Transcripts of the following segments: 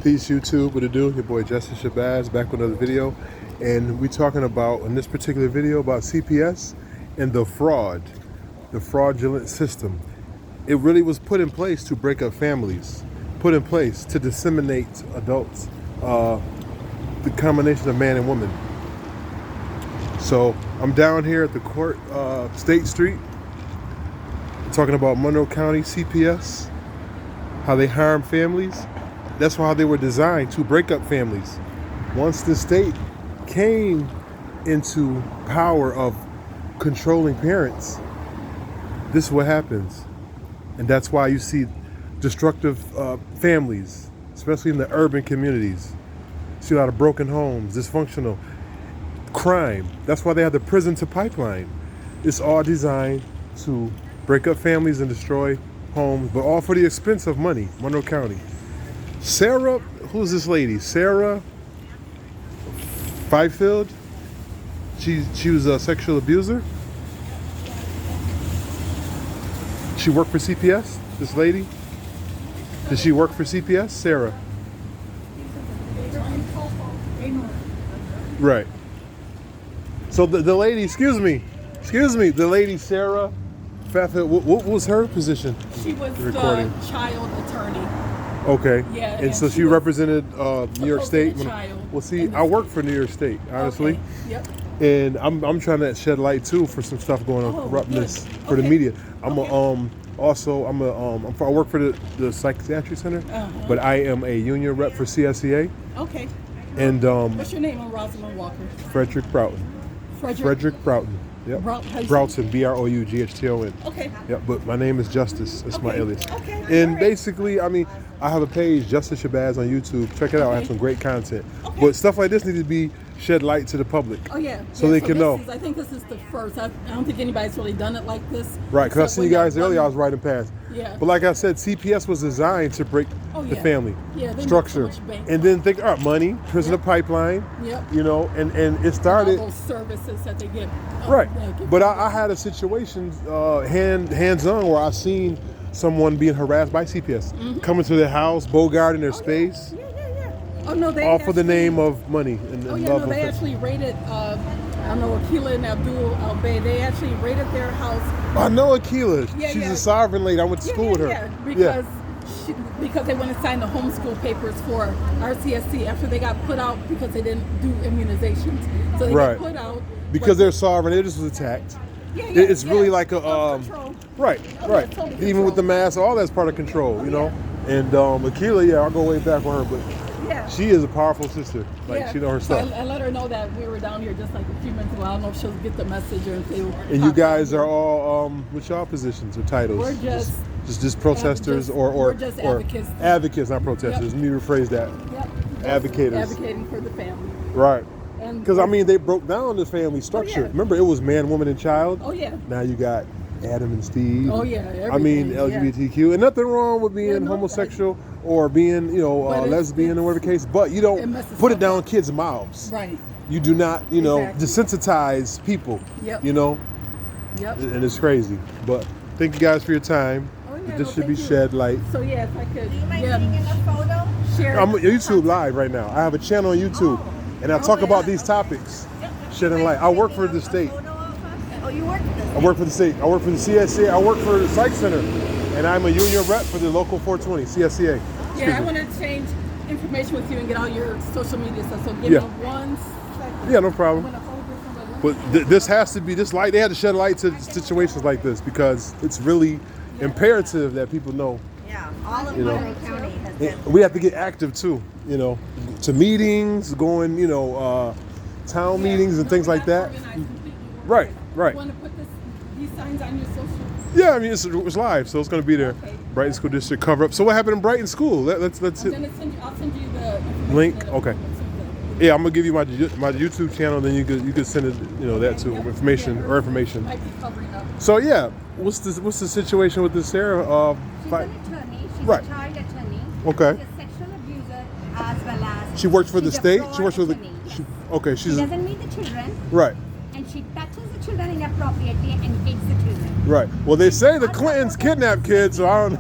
Peace YouTube, what it do? Your boy Justin Shabazz back with another video, and we talking about in this particular video about C.P.S. and the fraudulent system. It really was put in place to break up families, put in place to disseminate adults, the combination of man and woman. So I'm down here at the court, State Street, talking about Monroe County C.P.S., how they harm families. That's how they were designed, to break up families. Once the state came into power of controlling parents, this is what happens. And that's why you see destructive families, especially in the urban communities. You see a lot of broken homes, dysfunctional, crime. That's why they have the prison to pipeline. It's all designed to break up families and destroy homes, but all for the expense of money. Monroe County. Sarah, who's this lady? Sarah Fifield. She was a sexual abuser. She worked for C.P.S. This lady. Did she work for C.P.S.? Sarah. Right. So the lady, excuse me, the lady Sarah Fifield. What was her position? She was the child attorney. Okay. Yeah. And so she represented New York State. Well, see, I work for New York State, honestly. Okay. Yep. And I'm trying to shed light too for some stuff going on, corruptness for the media. I work for the Psychiatry Center, but I am a union rep for CSEA. Okay. And what's your name? I'm Rosamond Walker. Frederick Broughton. Frederick Broughton. Yep. Broughton, Broughton. Okay. Yeah, but my name is Justice. That's my alias. Okay. And basically, I mean, I have a page, Justice Shabazz, on YouTube. Check it out. I have some great content. But stuff like this needs to be shed light to the public. Oh yeah. So they can know. I think this is the first. I don't think anybody's really done it like this. Right, because I seen you guys earlier. I was riding past. Yeah. But like I said, CPS was designed to break the family structure, and then think, all right, money, prison pipeline. Yep. You know, and it started. All those services that they get. Right. But I had a situation hands-on where I seen someone being harassed by CPS, coming to their house, bogarting their space. Yeah. Oh no, they all for the name of money and love. They actually raided. I know Akila and Abdul Al-Bay. They actually raided their house. I know Akila. Yeah, She's a sovereign lady. I went to school with her. Yeah, because they went and signed the homeschool papers for RCSC after they got put out because they didn't do immunizations. So they got put out because they're sovereign. They just was attacked. It's really like a right. Totally even with the mask, all that's part of control, you know. And Akila, I'll go way back with her, but she is a powerful sister. Like she knows her stuff. So I let her know that we were down here just like a few minutes ago. I don't know if she'll get the message or if they will. And you guys are all what's y'all positions or titles? We're just protesters or just advocates. Advocates, not protesters. Let me rephrase that. Advocates. Advocating for the family. Right. Because I mean, they broke down the family structure. Remember, it was man, woman, and child. Oh yeah. Now you got Adam and Steve. Oh yeah. I mean, LGBTQ, and nothing wrong with being homosexual or being, lesbian or whatever case. But you don't put it down kids' mouths. Right. You do not, desensitize people. Yep. You know. Yep. And it's crazy. But thank you guys for your time. This should be shed light. So if I could. Do you mind getting in a photo? Share. I'm YouTube live right now. I have a channel on YouTube. And I talk about these topics, shedding light. I work for the state. Oh, you work for the state? I work for the state. I work for the CSCA. I work for the Psych Center. And I'm a union rep for the local 420, CSCA. I want to change information with you and get all your social media stuff. So give me 1 second. Yeah, no problem. But this has to be, this light, they had to shed light to situations like this because it's really imperative that people know. Yeah, all of Monroe County has been. We have to get active too, to meetings, going, town meetings and things like that. Right. You want to put these signs on your social? Yeah, I mean it's live, so it's going to be there. Brighton School District cover up. So what happened in Brighton School? Let's hit. I'll send you the link. Okay. Yeah, I'm gonna give you my YouTube channel, then you could send it, that too, information. Might be covering up. So what's the situation with this Sarah? She's an attorney. She's a child attorney. Okay. She's a sexual abuser as well as. She works for the state. She works for the. She doesn't meet the children. Right. And she touches the children inappropriately and hits the children. Right. Well, they say the Clintons kidnap kids, so I don't.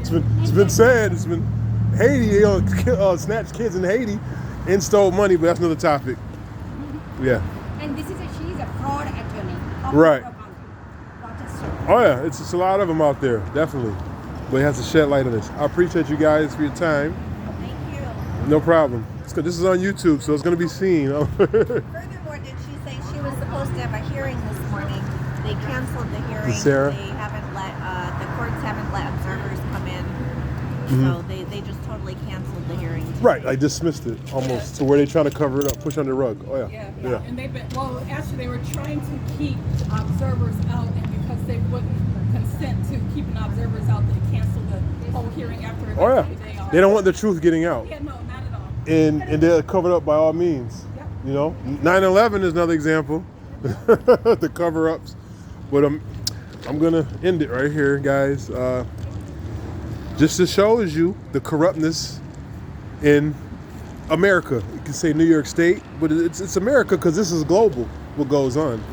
It's been said. It's been. Haiti, snatched kids in Haiti and stole money, but that's another topic. Yeah. And she's a fraud attorney. Right. Rochester. Oh yeah, it's a lot of them out there, definitely. But it has to shed light on this. I appreciate you guys for your time. Thank you. No problem. This is on YouTube, so it's going to be seen. Furthermore, did she say she was supposed to have a hearing this morning? They canceled the hearing. Sarah? They haven't let the courts haven't let observers come in, so they just totally canceled the hearing. Today. Right, I dismissed it almost to where they're trying to cover it up, push under the rug. Oh yeah. Yeah. And actually they were trying to keep observers out, and because they wouldn't consent to keeping observers out, they canceled the whole hearing after it. Oh yeah. They don't want the truth getting out. Yeah, no, not at all. And they're covered up by all means. Yep. You know, 9/11 is another example. The cover-ups. But I'm gonna end it right here, guys. Just to show you the corruptness in America. You can say New York State, but it's America because this is global. What goes on.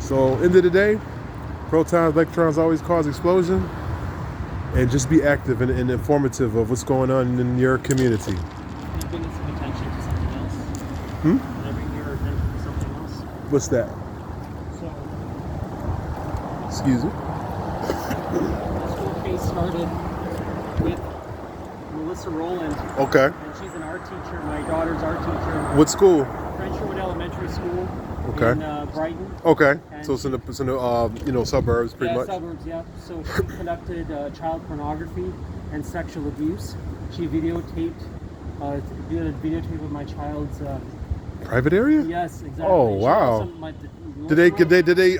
So end of the day, protons, electrons always cause explosion. And just be active and informative of what's going on in your community. Can you bring some attention to something else? Hmm? Can I bring your attention to something else? What's that? So, Excuse me. this whole case started with Melissa Rowland. Okay. And she's an art teacher. My daughter's art teacher. What school? Frenchwood Elementary School Okay. in Brighton. Okay. And So it's in the suburbs, pretty yeah, much. suburbs, yeah. So she conducted child pornography and sexual abuse. She videotaped, did a videotape of my child's. Private area? Yes, exactly. Oh, She wow. also- Did they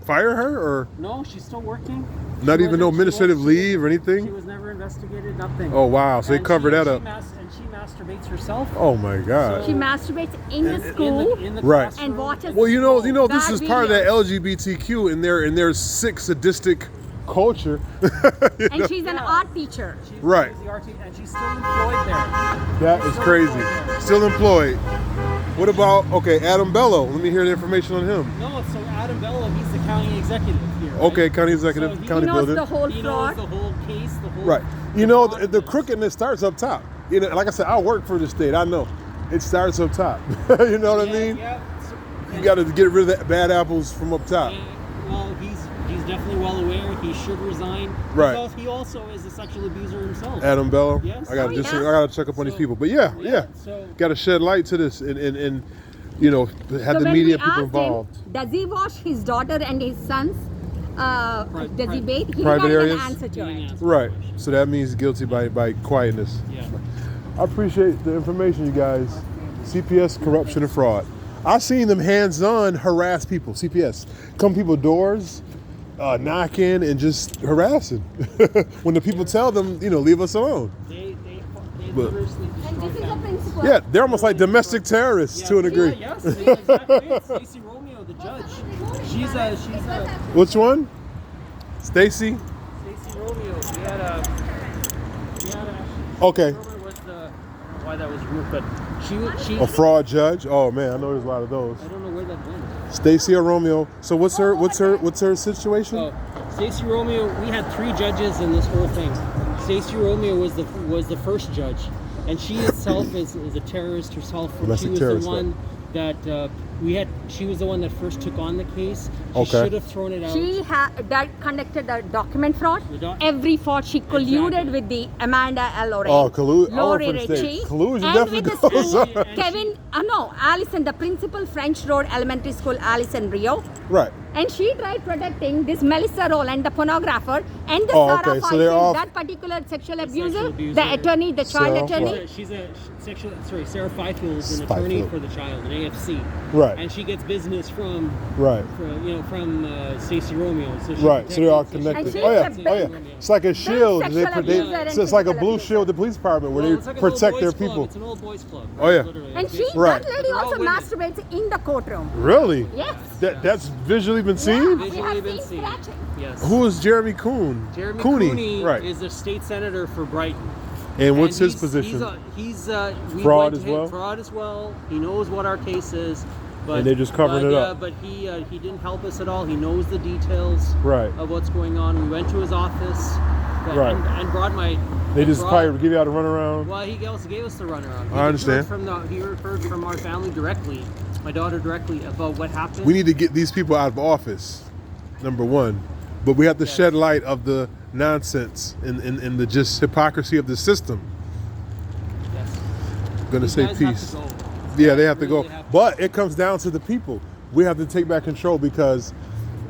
fire her or No, she's still working. not even no administrative She leave or She anything? was never investigated, nothing. Oh wow! So they covered that up. And she masturbates herself. Oh my God! She masturbates in the school. In the Right. classroom. And watches- Well, you know, this Bad is part of that videos. LGBTQ in their sick sadistic culture. And she's an art teacher. She's, Right. she's the art teacher, and she's still employed there. That is crazy. Still employed. What about Adam Bello? Let me hear the information on him. No, so Adam Bello, he's the county executive here. Right? Okay, county executive, So he county knows building. the whole He knows fraud. the whole case, the whole. Right. You know, fraud the of this. crookedness starts up top. You know, like I said, I work for the state. I know. It starts up top. You know what I mean? Yeah. So, You got to get rid of the bad apples from up top. well, he's definitely well aware. He should resign. Right. He also is a sexual abuser himself. Adam Bello. Yes. I got Oh, to yeah. I got to check up on these So- people. But yeah. So Got to shed light to this and have So the when media we people asked involved. him, does he wash his daughter and his sons? Does he bathe? He Private did not areas? even answer to He didn't it. answer. Right. So that means guilty by quietness. yeah. I appreciate the information, you guys. CPS, corruption and fraud. I've seen them hands-on harass people. CPS, come people's doors, knocking and just harassing. When the people tell them, leave us alone. They But- vigorously And this destroyed is them. the principle. Yeah, they're almost like domestic terrorists to a degree. Yeah, yes, exactly. It's Stacey Romeo, the judge. She's a Which one? Stacy? Stacey Romeo. We had a Okay. Remember what the, I don't know why that was rude, but she A fraud judge? Oh man, I know there's a lot of those. I don't know where that went. Stacy or Romeo. So what's her situation? Oh, Stacey Romeo. We had 3 judges in this whole thing. Stacey Romeo was the first judge, and she itself is a terrorist herself. Domestic She was terrorist, the one that she was the one that first took on the case. She Okay. should have thrown it out. She conducted a document fraud. The Every fraud she colluded Exactly. with the Amanda Lorraine. Oh, Lori for the state. Ritchie. Collusion And definitely with the goes school, on. Kevin, Allison, the principal, French Road Elementary School, Allison Rio. Right. And she tried protecting this Melissa Rowland, the pornographer, and the Oh, Sarah okay, so they're Feinstein, all- that particular sexual abuser, Sexual abuser. the attorney, the child Sarah attorney. Sarah Fifield is an attorney Fifield. for the child, an AFC. Right. And she gets business from Right. Stacey Romeo. So she Right, so they're all protected- connected. And she's Oh yeah, a oh yeah. big- It's like a shield. sexual abuser and So it's like a physical blue abuser. shield, the police department, where Well, they it's like an old protect boys their club. people. It's an old boys club. Oh, yeah. Literally. And It's she, just- Right. that lady They're all also women. masturbates in the courtroom. Really? Yes. That's visually been seen? Yeah, we Visually have been seen seen. scratching. Yes. Who is Jeremy Coon? Jeremy Cooney. Cooney Right. is a state senator for Brighton. And what's his he's- position? We Fraud went to as him- well? Fraud as well. He knows what our case is. But, And they're just covering it up. But he didn't help us at all. He knows the details Right. of what's going on. We went to his office Right. and brought my They just fraud. probably give you out a runaround. Well, he also gave us the runaround. I understand. He referred from our family directly, my daughter directly, about what happened. We need to get these people out of office, number one. But we have to shed light of the nonsense and the just hypocrisy of the system. Yes. I'm gonna These say guys have peace. to go. Yeah, they have to Really go. have to. But it comes down to the people. We have to take back control because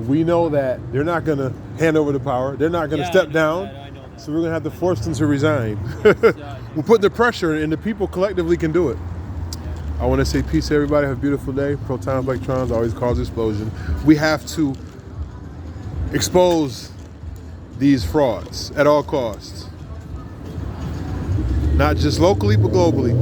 we know that they're not going to hand over the power. They're not going to step down. I know that. So we're going to have to force them to resign. Yeah. We're putting the pressure and the people collectively can do it. I want to say peace to everybody. Have a beautiful day. Protons, electrons always cause explosion. We have to expose these frauds at all costs. Not just locally, but globally.